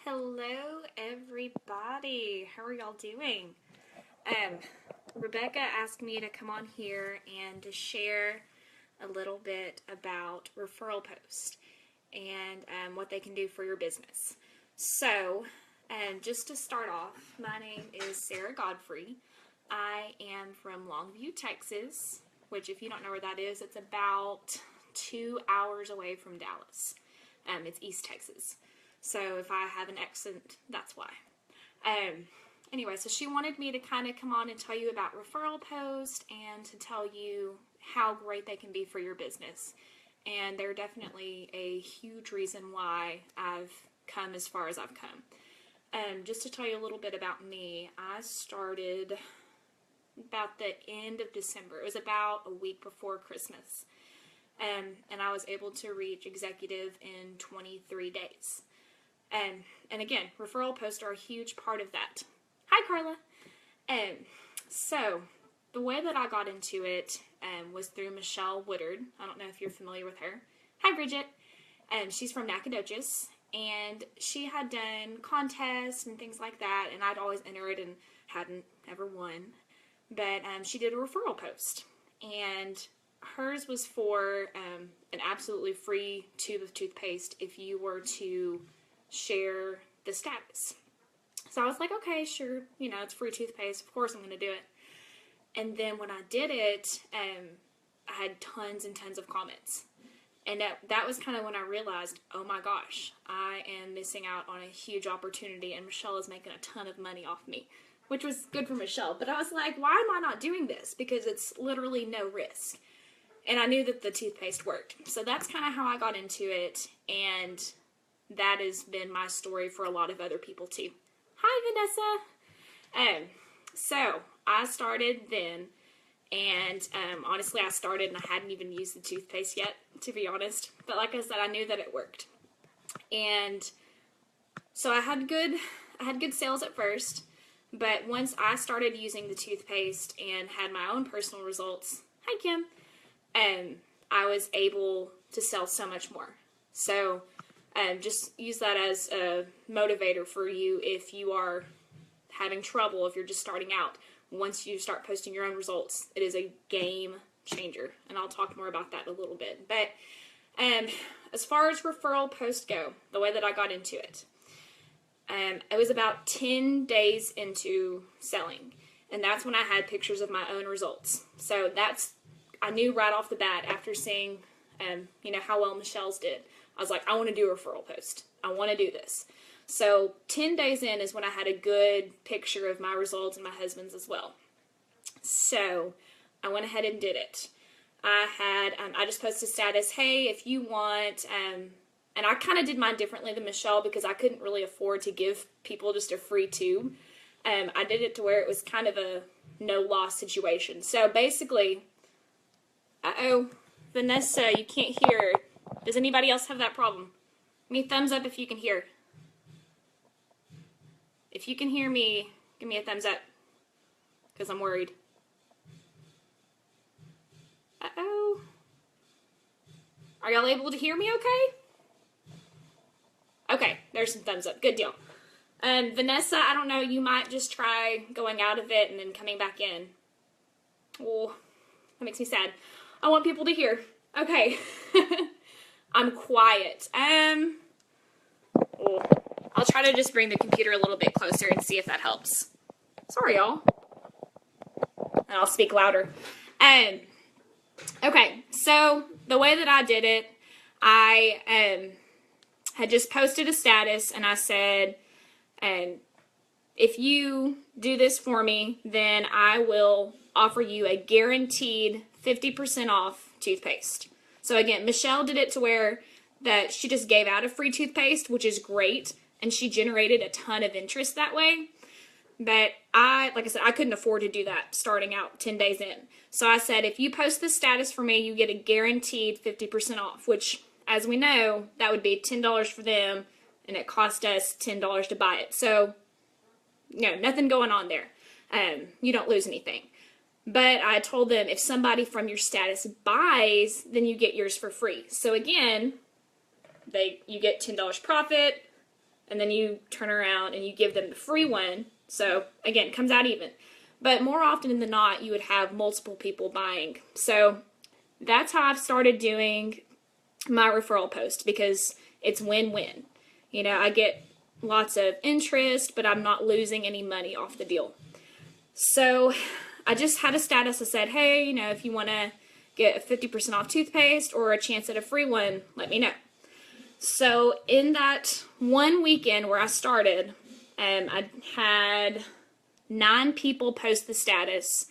Hello everybody, how are y'all doing? Rebecca asked me to come on here and to share a little bit about referral posts and what they can do for your business. So, just to start off, my name is Sarah Godfrey. I am from Longview, Texas, which if you don't know where that is, it's about 2 hours away from Dallas. It's East Texas. So if I have an accent, that's why. Anyway, so she wanted me to kind of come on and tell you about referral posts and to tell you how great they can be for your business. And they're definitely a huge reason why I've come as far as I've come. Just to tell you a little bit about me, I started about the end of December. It was about a week before Christmas. And I was able to reach executive in 23 days. And again, referral posts are a huge part of that. Hi, Carla. So the way that I got into it was through Michelle Woodard. I don't know if you're familiar with her. Hi, Bridget. She's from Nacogdoches, and she had done contests and things like that, and I'd always entered and hadn't ever won. But she did a referral post, and hers was for an absolutely free tube of toothpaste if you were to share the status. So I was like, okay, sure, you know, it's free toothpaste, of course I'm going to do it. And then when I did it, I had tons and tons of comments. And that was kind of when I realized, oh my gosh, I am missing out on a huge opportunity, and Michelle is making a ton of money off me, which was good for Michelle. But I was like, why am I not doing this? Because it's literally no risk. And I knew that the toothpaste worked. So that's kind of how I got into it, and that has been my story for a lot of other people too. Hi, Vanessa. So I started then, and honestly, I started and I hadn't even used the toothpaste yet, to be honest. But like I said, I knew that it worked, and so I had good sales at first. But once I started using the toothpaste and had my own personal results, hi Kim, I was able to sell so much more. So just use that as a motivator for you if you are having trouble, if you're just starting out. Once you start posting your own results, it is a game changer, and I'll talk more about that in a little bit. But as far as referral posts go, the way that I got into it, it was about 10 days into selling, and that's when I had pictures of my own results. So I knew right off the bat after seeing how well Michelle's did. I was like, I want to do a referral post. I want to do this. So 10 days in is when I had a good picture of my results and my husband's as well. So I went ahead and did it. I just posted a status, hey, if you want, and I kind of did mine differently than Michelle because I couldn't really afford to give people just a free tube. I did it to where it was kind of a no-loss situation. So basically, Vanessa, you can't hear. Does anybody else have that problem? Give me a thumbs up if you can hear. If you can hear me, give me a thumbs up, because I'm worried. Uh-oh. Are y'all able to hear me okay? Okay, there's some thumbs up. Good deal. Vanessa, I don't know, you might just try going out of it and then coming back in. Oh, that makes me sad. I want people to hear. Okay. I'm quiet. I'll try to just bring the computer a little bit closer and see if that helps. Sorry, y'all. And I'll speak louder. Okay, so the way that I did it, I had just posted a status, and I said, if you do this for me, then I will offer you a guaranteed 50% off toothpaste. So again, Michelle did it to where that she just gave out a free toothpaste, which is great, and she generated a ton of interest that way. But like I said, I couldn't afford to do that starting out 10 days in. So I said, if you post this status for me, you get a guaranteed 50% off, which, as we know, that would be $10 for them, and it cost us $10 to buy it. So, nothing going on there. You don't lose anything. But I told them if somebody from your status buys, then you get yours for free. So again, you get $10 profit, and then you turn around and you give them the free one. So again, it comes out even. But more often than not, you would have multiple people buying. So that's how I've started doing my referral post, because it's win-win. You know, I get lots of interest, but I'm not losing any money off the deal. So I just had a status that said, hey, you know, if you want to get a 50% off toothpaste or a chance at a free one, let me know. So in that one weekend where I started, I had 9 people post the status,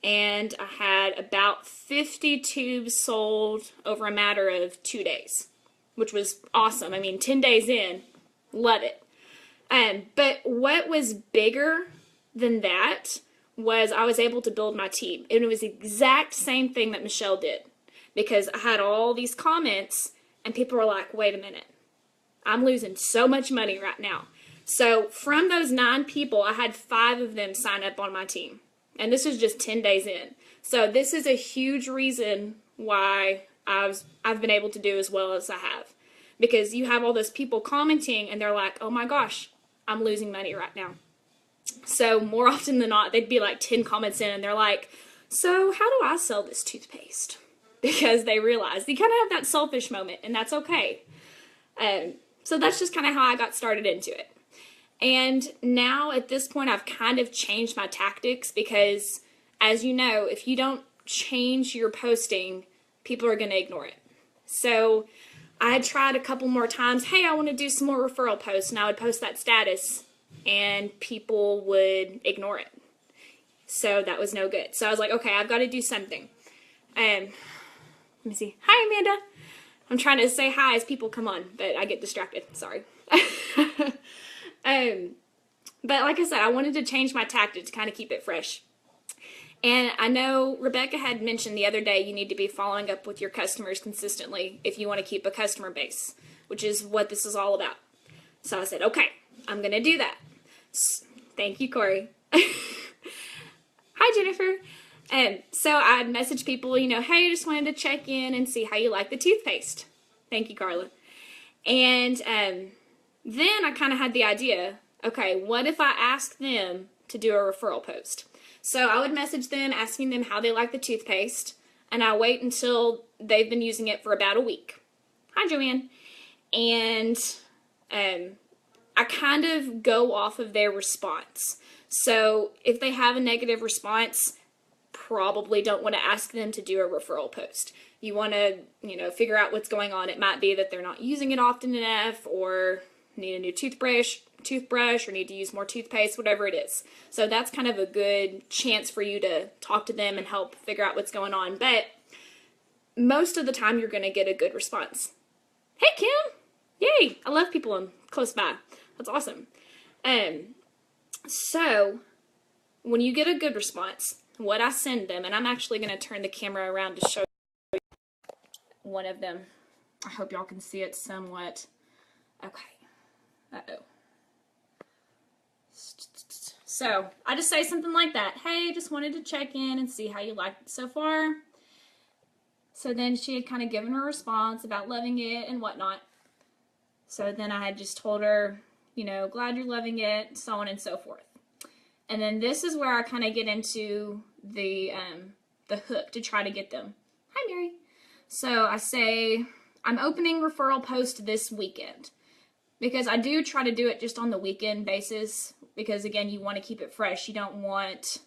and I had about 50 tubes sold over a matter of 2 days, which was awesome. I mean, 10 days in, love it. But what was bigger than that was I was able to build my team. And it was the exact same thing that Michelle did, because I had all these comments and people were like, wait a minute, I'm losing so much money right now. So from those 9 people, I had 5 of them sign up on my team. And this was just 10 days in. So this is a huge reason why I've been able to do as well as I have. Because you have all those people commenting and they're like, oh my gosh, I'm losing money right now. So more often than not, they'd be like 10 comments in and they're like, so how do I sell this toothpaste? Because they realize you kind of have that selfish moment, and that's okay. So that's just kind of how I got started into it. And now at this point, I've kind of changed my tactics, because as you know, if you don't change your posting, people are going to ignore it. So I had tried a couple more times, hey, I want to do some more referral posts, and I would post that status and people would ignore it. So that was no good. So I was like, okay, I've got to do something. Let me see. Hi, Amanda. I'm trying to say hi as people come on, but I get distracted. Sorry. But like I said, I wanted to change my tactic to kind of keep it fresh. And I know Rebecca had mentioned the other day you need to be following up with your customers consistently if you want to keep a customer base, which is what this is all about. So I said, okay, I'm going to do that. Thank you, Corey. Hi, Jennifer. So I messaged people, you know, hey, just wanted to check in and see how you like the toothpaste. Thank you, Carla. And then I kind of had the idea, okay, what if I ask them to do a referral post? So I would message them asking them how they like the toothpaste, and I wait until they've been using it for about a week. Hi, Joanne. And I kind of go off of their response. So if they have a negative response, probably don't want to ask them to do a referral post. You want to, you know, figure out what's going on. It might be that they're not using it often enough, or need a new toothbrush, or need to use more toothpaste, whatever it is. So that's kind of a good chance for you to talk to them and help figure out what's going on. But most of the time, you're going to get a good response. Hey, Kim! Yay! I love people I'm close by. That's awesome. So when you get a good response, what I send them, and I'm actually going to turn the camera around to show you one of them. I hope y'all can see it somewhat. Okay. Uh-oh. So I just say something like that. Hey, just wanted to check in and see how you liked it so far. So then she had kind of given her a response about loving it and whatnot. So then I had just told her, you know, glad you're loving it, so on and so forth. And then this is where I kind of get into the hook to try to get them. Hi, Mary. So I say, I'm opening referral post this weekend. Because I do try to do it just on the weekend basis. Because, again, you want to keep it fresh. You don't want,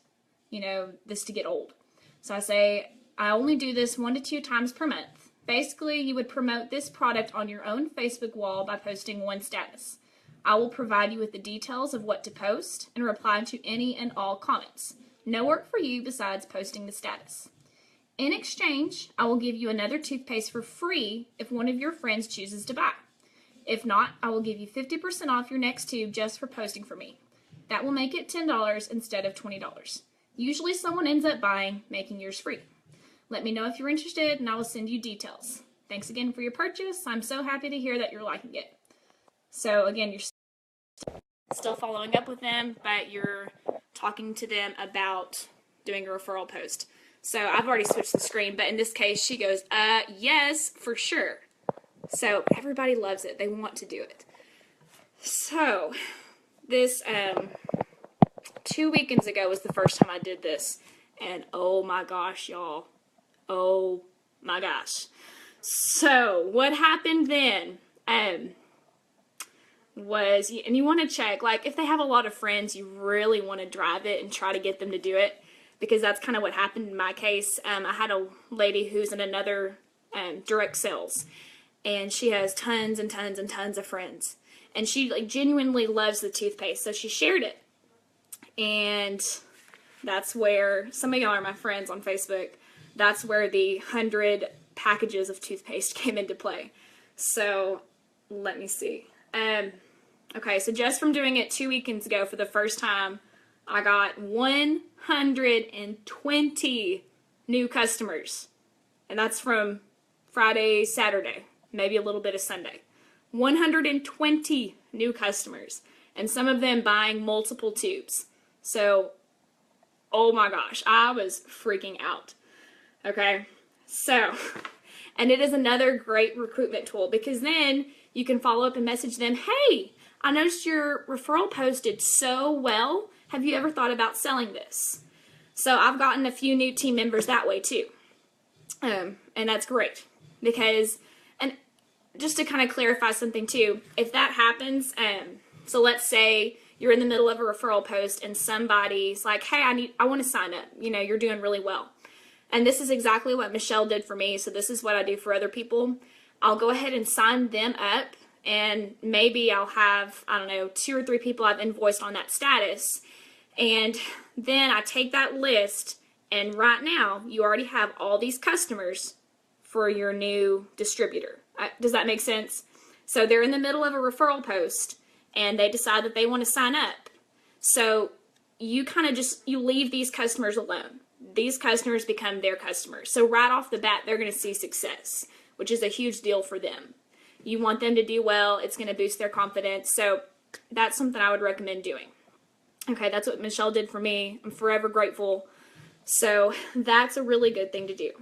you know, this to get old. So I say, I only do this 1 to 2 times per month. Basically, you would promote this product on your own Facebook wall by posting one status. I will provide you with the details of what to post and reply to any and all comments. No work for you besides posting the status. In exchange, I will give you another toothpaste for free if one of your friends chooses to buy. If not, I will give you 50% off your next tube just for posting for me. That will make it $10 instead of $20. Usually someone ends up buying, making yours free. Let me know if you're interested and I will send you details. Thanks again for your purchase. I'm so happy to hear that you're liking it. So again, you're still following up with them, but you're talking to them about doing a referral post. So I've already switched the screen, but in this case, she goes, yes, for sure. So everybody loves it. They want to do it. So, this, 2 weekends ago was the first time I did this. And oh my gosh, y'all. Oh my gosh. So, what happened then? Was, and you want to check, like, if they have a lot of friends, you really want to drive it and try to get them to do it, because that's kind of what happened in my case. I had a lady who's in another direct sales, and she has tons and tons and tons of friends, and she like genuinely loves the toothpaste, so she shared it, and that's where, some of y'all are my friends on Facebook, that's where the 100 packages of toothpaste came into play. So, let me see. Okay, so just from doing it 2 weekends ago for the first time, I got 120 new customers. And that's from Friday, Saturday, maybe a little bit of Sunday. 120 new customers. And some of them buying multiple tubes. So, oh my gosh, I was freaking out. Okay, so, and it is another great recruitment tool, because then you can follow up and message them, hey, I noticed your referral post did so well. Have you ever thought about selling this? So I've gotten a few new team members that way too. And that's great, because, and just to kind of clarify something too, if that happens, so let's say you're in the middle of a referral post and somebody's like, hey, I want to sign up. You know, you're doing really well. And this is exactly what Michelle did for me, so this is what I do for other people. I'll go ahead and sign them up, and maybe I'll have, I don't know, 2 or 3 people I've invoiced on that status, and then I take that list, and right now you already have all these customers for your new distributor. Does that make sense? So they're in the middle of a referral post, and they decide that they want to sign up. So you kind of just, you leave these customers alone. These customers become their customers. So right off the bat, they're going to see success, which is a huge deal for them. You want them to do well. It's going to boost their confidence. So that's something I would recommend doing. Okay, that's what Michelle did for me. I'm forever grateful. So that's a really good thing to do.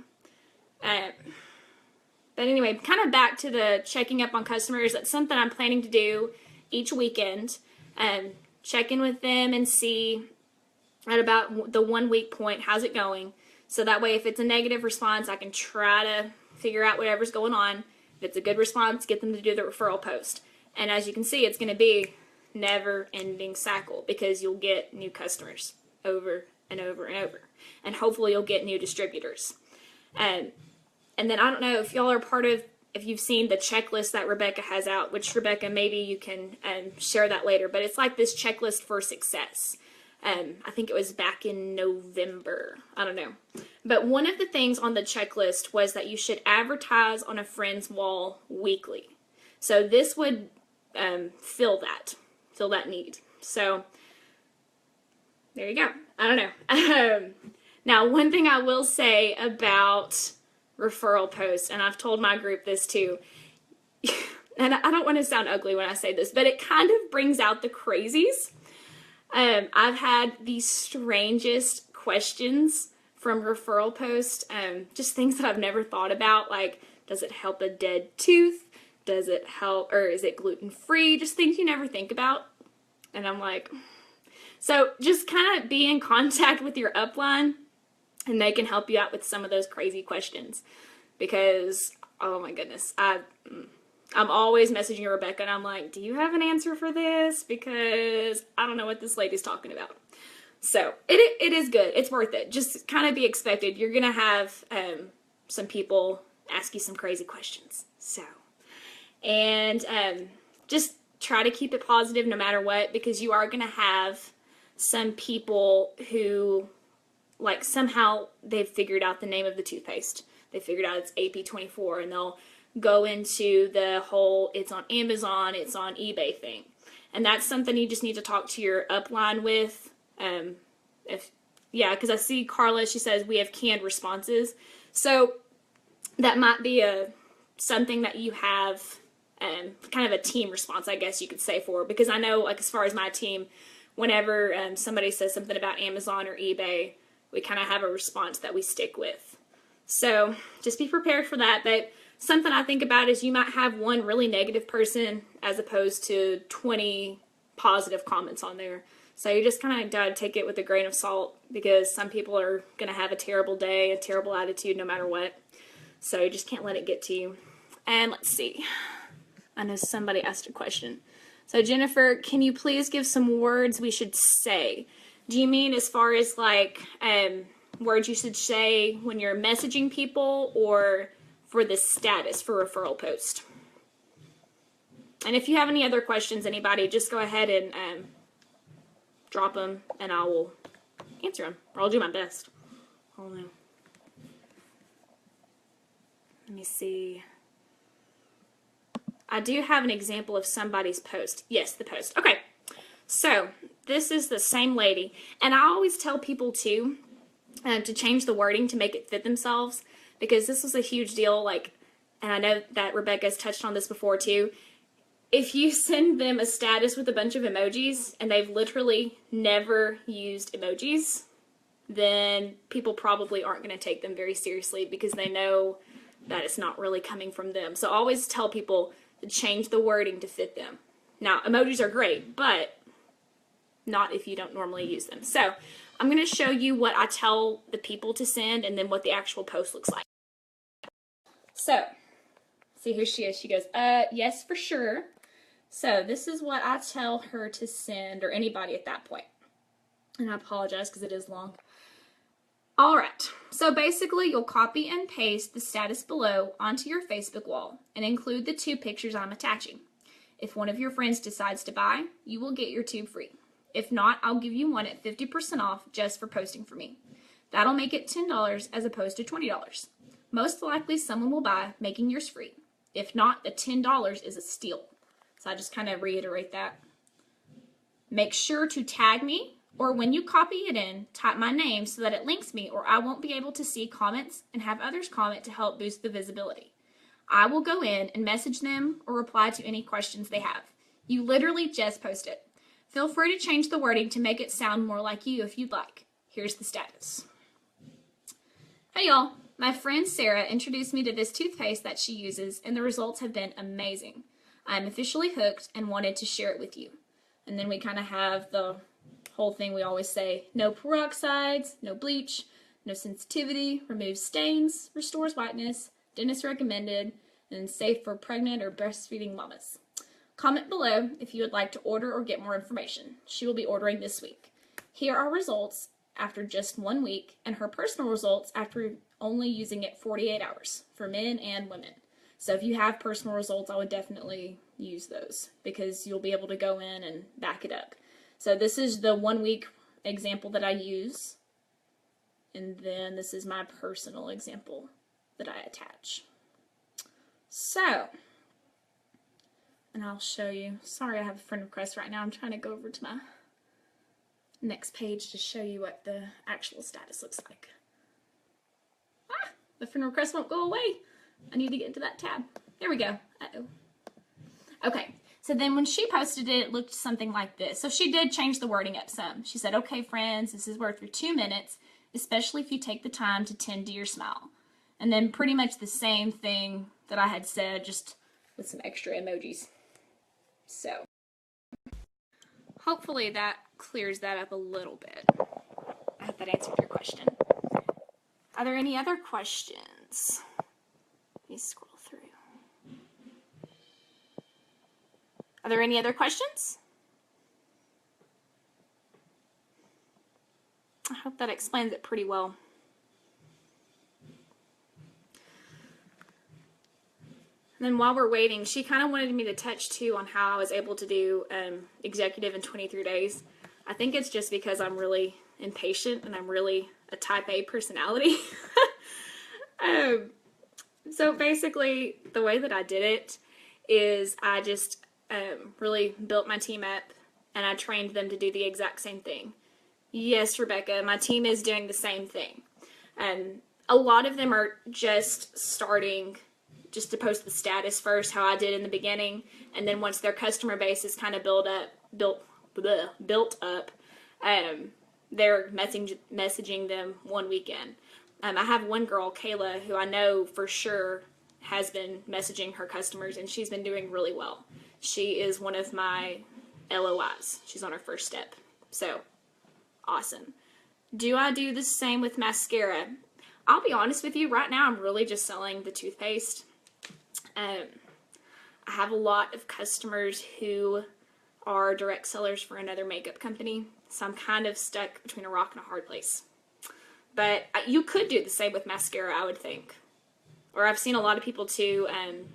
But anyway, kind of back to the checking up on customers. That's something I'm planning to do each weekend. Check in with them and see at about the 1 week point, how's it going? So that way, if it's a negative response, I can try to figure out whatever's going on. If it's a good response, get them to do the referral post. And as you can see, it's going to be never-ending cycle, because you'll get new customers over and over and over. And hopefully you'll get new distributors. And then I don't know if y'all are part of, if you've seen the checklist that Rebecca has out, which Rebecca, maybe you can share that later, but it's like this checklist for success. I think it was back in November. I don't know. But one of the things on the checklist was that you should advertise on a friend's wall weekly. So this would fill that need. So there you go. I don't know. Now, one thing I will say about referral posts, and I've told my group this too, and I don't want to sound ugly when I say this, but it kind of brings out the crazies. I've had the strangest questions from referral posts, just things that I've never thought about, like, does it help a dead tooth? Does it help, or is it gluten-free? Just things you never think about. And I'm like, so just kind of be in contact with your upline, and they can help you out with some of those crazy questions. Because, oh my goodness, I'm always messaging Rebecca, and I'm like, do you have an answer for this? Because I don't know what this lady's talking about. So it is good. It's worth it. Just kind of be expected. You're going to have some people ask you some crazy questions. So, and just try to keep it positive no matter what, because you are going to have some people who, like, somehow they've figured out the name of the toothpaste. They figured out it's AP24, and they'll go into the whole it's on Amazon, it's on eBay thing. And that's something you just need to talk to your upline with. Because I see Carla, she says we have canned responses. So that might be something that you have kind of a team response, I guess you could say, for. Because I know, like, as far as my team, whenever somebody says something about Amazon or eBay, we kind of have a response that we stick with. So just be prepared for that. But something I think about is you might have one really negative person as opposed to 20 positive comments on there. So you just kind of gotta take it with a grain of salt, because some people are gonna have a terrible day, a terrible attitude no matter what. So you just can't let it get to you. And let's see. I know somebody asked a question. So Jennifer, can you please give some words we should say? Do you mean as far as like words you should say when you're messaging people, or for the status for referral post? And if you have any other questions, anybody, just go ahead and drop them, and I will answer them, or I'll do my best. Hold on. Let me see. I do have an example of somebody's post. Yes, the post. Okay, so this is the same lady, and I always tell people too to change the wording to make it fit themselves, because this was a huge deal. Like, and I know that Rebecca's touched on this before too. If you send them a status with a bunch of emojis and they've literally never used emojis, then people probably aren't going to take them very seriously, because they know that it's not really coming from them. So always tell people to change the wording to fit them. Now, emojis are great, but not if you don't normally use them. So I'm going to show you what I tell the people to send, and then what the actual post looks like. So, see, here she is. She goes, yes, for sure. So this is what I tell her to send, or anybody at that point. And I apologize because it is long. All right. So basically, you'll copy and paste the status below onto your Facebook wall and include the 2 pictures I'm attaching. If one of your friends decides to buy, you will get your tube free. If not, I'll give you one at 50% off just for posting for me. That'll make it $10 as opposed to $20. Most likely someone will buy, making yours free. If not, the $10 is a steal. So I just kind of reiterate that. Make sure to tag me, or when you copy it in, type my name so that it links me, or I won't be able to see comments and have others comment to help boost the visibility. I will go in and message them or reply to any questions they have. You literally just post it. Feel free to change the wording to make it sound more like you if you'd like. Here's the status. Hey y'all, my friend Sarah introduced me to this toothpaste that she uses, and the results have been amazing. I'm officially hooked and wanted to share it with you. And then we kind of have the whole thing we always say: no peroxides, no bleach, no sensitivity, removes stains, restores whiteness, dentist recommended, and safe for pregnant or breastfeeding mamas. Comment below if you would like to order or get more information. She will be ordering this week. Here are results after just 1 week, and her personal results after only using it 48 hours for men and women. So if you have personal results, I would definitely use those, because you'll be able to go in and back it up. So this is the 1 week example that I use, and then this is my personal example that I attach. So, and I'll show you. Sorry, I have a friend request right now. I'm trying to go over to my next page to show you what the actual status looks like. Ah, the friend request won't go away. I need to get into that tab. There we go. Uh-oh. Okay, so then when she posted it, it looked something like this. So she did change the wording up some. She said, okay, friends, this is worth your 2 minutes, especially if you take the time to tend to your smile. And then pretty much the same thing that I had said, just with some extra emojis. So hopefully that clears that up a little bit. I hope that answered your question. Are there any other questions? Let me scroll through. Are there any other questions? I hope that explains it pretty well. And then while we're waiting, she kind of wanted me to touch too on how I was able to do executive in 23 days. I think it's just because I'm really impatient and I'm really a type A personality. So basically, the way that I did it is I just really built my team up, and I trained them to do the exact same thing. Yes, Rebecca, my team is doing the same thing. A lot of them are just starting just to post the status first, how I did in the beginning, and then once their customer base is kind of built up, they're messaging them one weekend. I have one girl, Kayla, who I know for sure has been messaging her customers, and she's been doing really well. She is one of my LOIs. She's on her first step. So, awesome. Do I do the same with mascara? I'll be honest with you, right now I'm really just selling the toothpaste. I have a lot of customers who are direct sellers for another makeup company, so I'm kind of stuck between a rock and a hard place. But you could do the same with mascara, I would think. Or I've seen a lot of people too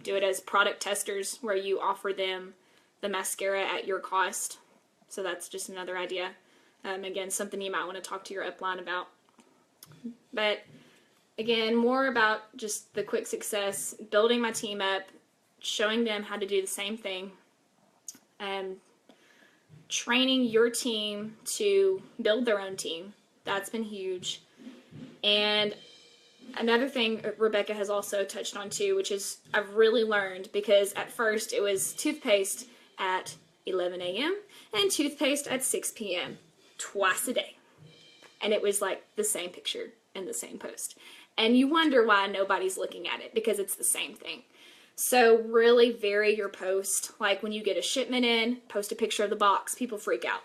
do it as product testers, where you offer them the mascara at your cost. So that's just another idea. Again, something you might want to talk to your upline about. But again, more about just the quick success, building my team up, showing them how to do the same thing, training your team to build their own team. That's been huge. And another thing Rebecca has also touched on too, which is I've really learned, because at first it was toothpaste at 11 a.m. and toothpaste at 6 p.m. twice a day. And it was like the same picture in the same post. And you wonder why nobody's looking at it, because it's the same thing. So really vary your post. Like when you get a shipment in, post a picture of the box. People freak out.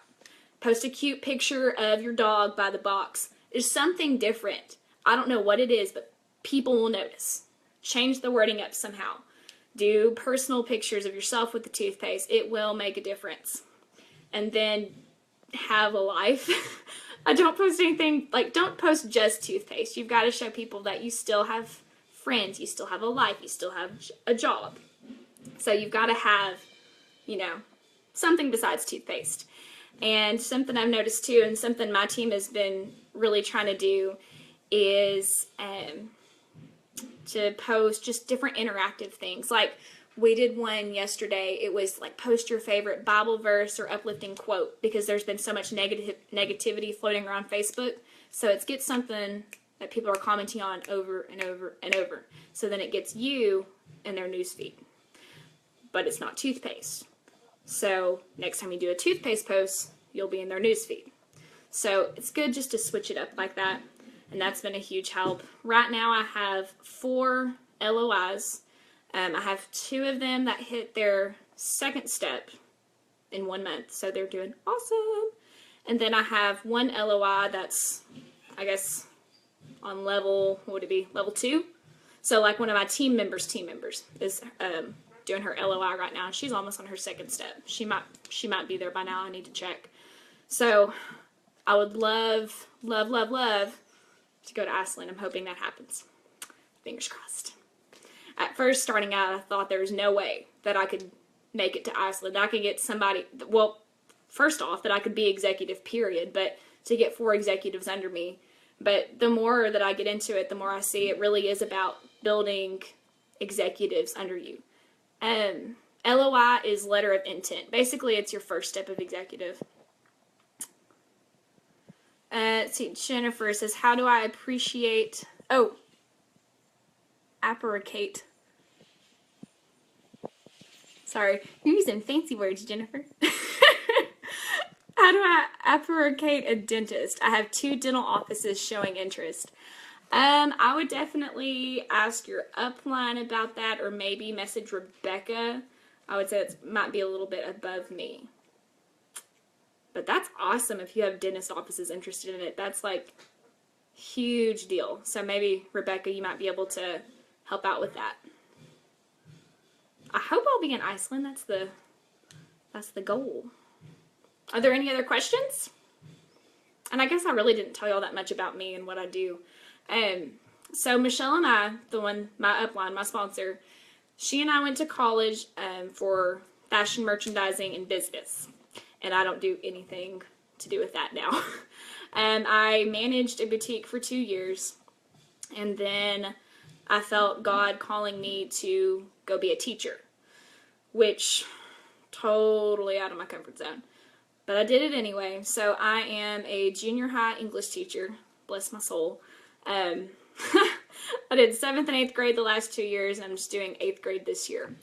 Post a cute picture of your dog by the box. There's something different. I don't know what it is, but people will notice. Change the wording up somehow. Do personal pictures of yourself with the toothpaste. It will make a difference. And then have a life. I don't post anything, like, don't post just toothpaste. You've got to show people that you still have friends, you still have a life, you still have a job. So you've got to have, you know, something besides toothpaste. And something I've noticed too, and something my team has been really trying to do, is to post just different interactive things. Like, we did one yesterday. It was like, post your favorite Bible verse or uplifting quote, because there's been so much negativity floating around Facebook. So it's get something that people are commenting on over and over and over. So then it gets you in their newsfeed. But it's not toothpaste. So next time you do a toothpaste post, you'll be in their newsfeed. So it's good just to switch it up like that. And that's been a huge help. Right now I have 4 LOIs. I have 2 of them that hit their second step in 1 month, so they're doing awesome. And then I have 1 LOI that's, I guess, on level, what would it be, level 2? So like one of my team members is doing her LOI right now. She's almost on her second step. She might be there by now. I need to check. So I would love, love, love, love to go to Iceland. I'm hoping that happens. Fingers crossed. At first, starting out, I thought there was no way that I could make it to Iceland. I could get somebody, well, first off, that I could be executive, period, but to get 4 executives under me. But the more that I get into it, the more I see it really is about building executives under you. LOI is letter of intent. Basically, it's your first step of executive. Let's see, Jennifer says, how do I appreciate, appreciate. Sorry, you're using fancy words, Jennifer. How do I appreciate a dentist? I have 2 dental offices showing interest. I would definitely ask your upline about that, or maybe message Rebecca. I would say it might be a little bit above me. But that's awesome if you have dentist offices interested in it. That's like huge deal. So maybe Rebecca, you might be able to help out with that. I hope I'll be in Iceland. That's the goal. Are there any other questions? And I guess I really didn't tell y'all that much about me and what I do. So Michelle and I, my upline, my sponsor, she and I went to college for fashion merchandising and business. And I don't do anything to do with that now. I managed a boutique for 2 years. And then I felt God calling me to go be a teacher, which totally out of my comfort zone. But I did it anyway. So I am a junior high English teacher. Bless my soul. I did 7th and 8th grade the last 2 years, and I'm just doing 8th grade this year.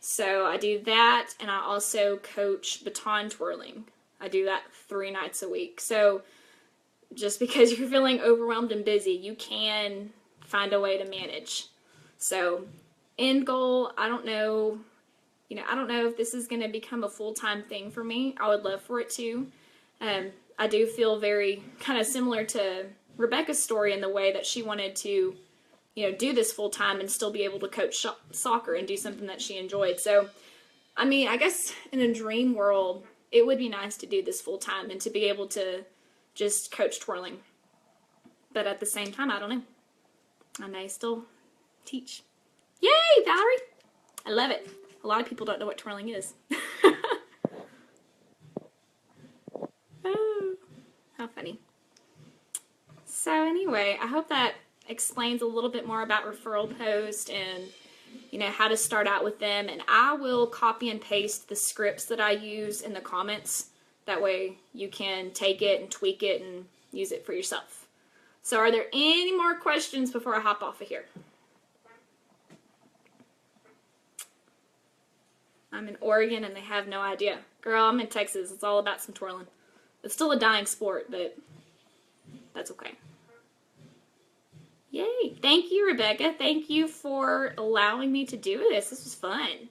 So I do that, and I also coach baton twirling. I do that 3 nights a week. So just because you're feeling overwhelmed and busy, you can find a way to manage. So end goal, I don't know, I don't know if this is going to become a full-time thing for me. I would love for it to. I do feel very kind of similar to Rebecca's story in the way that she wanted to, do this full-time and still be able to coach soccer and do something that she enjoyed. So, I mean, I guess in a dream world, it would be nice to do this full-time and to be able to just coach twirling. But at the same time, I don't know. I may still teach. Yay, Valerie! I love it. A lot of people don't know what twirling is. Oh, how funny. So anyway, I hope that explains a little bit more about referral post and how to start out with them. And I will copy and paste the scripts that I use in the comments. That way you can take it and tweak it and use it for yourself. So are there any more questions before I hop off of here? I'm in Oregon and they have no idea. Girl, I'm in Texas. It's all about some twirling. It's still a dying sport, but that's okay. Yay. Thank you, Rebecca. Thank you for allowing me to do this. This was fun.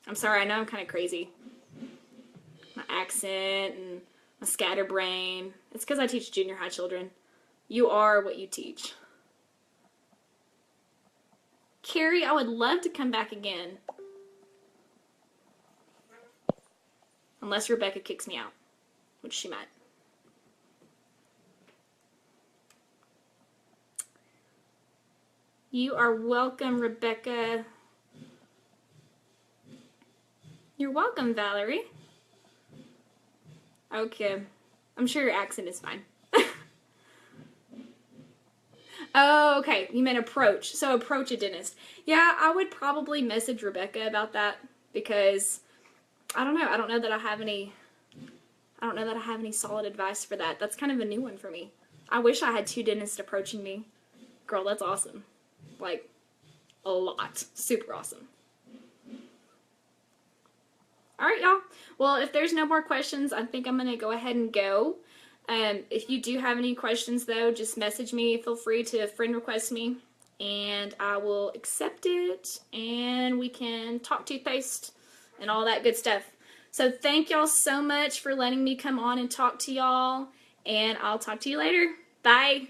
I'm sorry, I know I'm kind of crazy. My accent and my scatterbrain. It's because I teach junior high children. You are what you teach. Carrie, I would love to come back again. Unless Rebecca kicks me out, which she might. You are welcome, Rebecca. You're welcome, Valerie. Okay. I'm sure your accent is fine. Oh, okay. You meant approach. So approach a dentist. Yeah, I would probably message Rebecca about that because I don't know. I don't know that I have any solid advice for that. That's kind of a new one for me. I wish I had 2 dentists approaching me. Girl, that's awesome. Like, a lot. Super awesome. Alright, y'all. Well, if there's no more questions, I think I'm going to go ahead and go. If you do have any questions, though, just message me. Feel free to friend request me, and I will accept it, and we can talk toothpaste and all that good stuff. So thank y'all so much for letting me come on and talk to y'all, and I'll talk to you later. Bye.